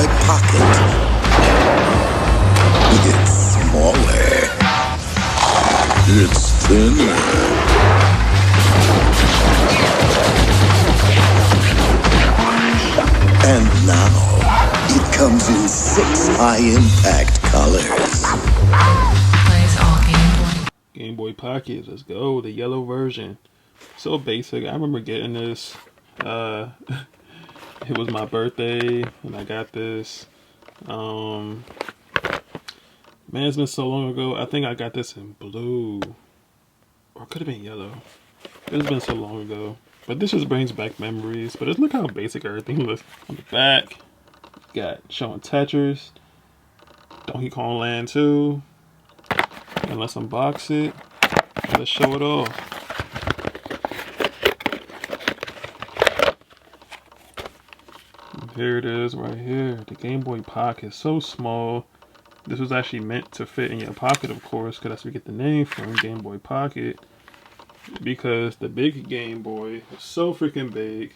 Boy Pocket. It's smaller. It's thinner. And now, it comes in 6 high-impact colors. Plays all Game Boy. Game Boy Pocket, let's go, the yellow version. So basic. I remember getting this. It was my birthday, and I got this. Man, it's been so long ago. I think I got this in blue, or it could have been yellow. It's been so long ago. But this just brings back memories. But just look how basic everything looks. On the back, got showing Tetris, Donkey Kong Land 2. And let's unbox it. And let's show it off. And here it is right here. The Game Boy Pocket. So small. This was actually meant to fit in your pocket, of course, because that's where we get the name from, Game Boy Pocket. Because the big Game Boy was so freaking big.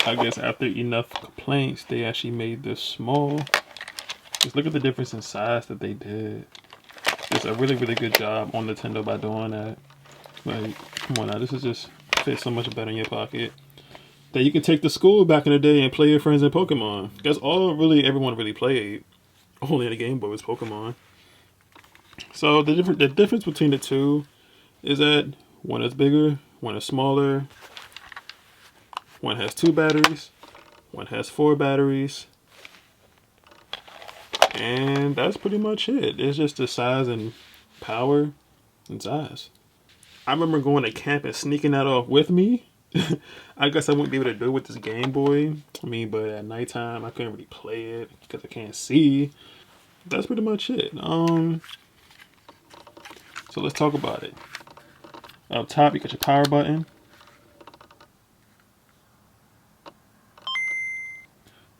I guess after enough complaints, they actually made this small. Just look at the difference in size that they did. It's a really, really good job on Nintendo by doing that. Like, come on now, this is just fits so much better in your pocket. That you can take to school back in the day and play your friends in Pokemon. That's all really everyone really played. Only in the Game Boy was Pokemon. So the difference between the two is that one is bigger, one is smaller, one has 2 batteries, one has 4 batteries, and that's pretty much it. It's just the size and power and size. I remember going to camp and sneaking that off with me. I guess I wouldn't be able to do it with this Game Boy. But at nighttime I couldn't really play it because I can't see. That's pretty much it. So let's talk about it. Up top, you got your power button.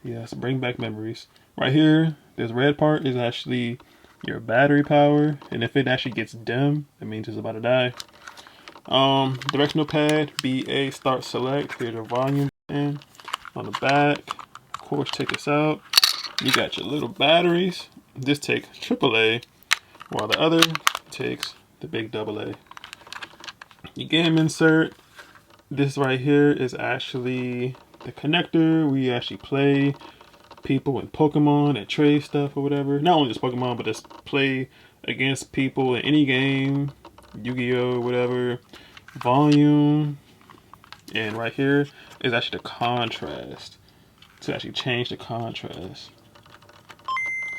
Yes, bring back memories. Right here, this red part is actually your battery power, and if it actually gets dim, it means it's about to die. Directional pad, BA, start, select. Here's your volume button. On the back, of course, check this out. You got your little batteries. This takes AAA, while the other takes the big AA. Your game insert. This right here is actually the connector. We actually play people in Pokemon and trade stuff or whatever. Not only just Pokemon, but just play against people in any game. Yu-Gi-Oh! Whatever. Volume. And right here is actually the contrast. To actually change the contrast.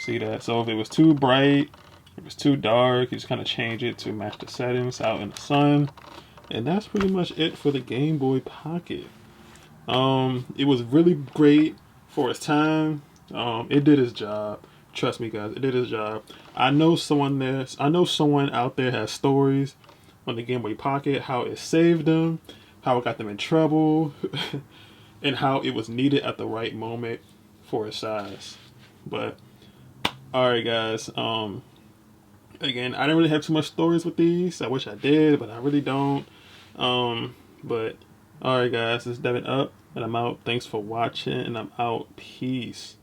See that? So if it was too bright, if it was too dark, you just kind of change it to match the settings out in the sun. And that's pretty much it for the Game Boy Pocket. It was really great for its time. It did its job. Trust me, guys, it did its job. I know someone out there has stories on the Game Boy Pocket, how it saved them, how it got them in trouble, and how it was needed at the right moment for its size. But alright, guys, again, I didn't really have too much stories with these. I wish I did, but I really don't. But alright, guys, this is Devin Up, and I'm out. Thanks for watching, and I'm out. Peace.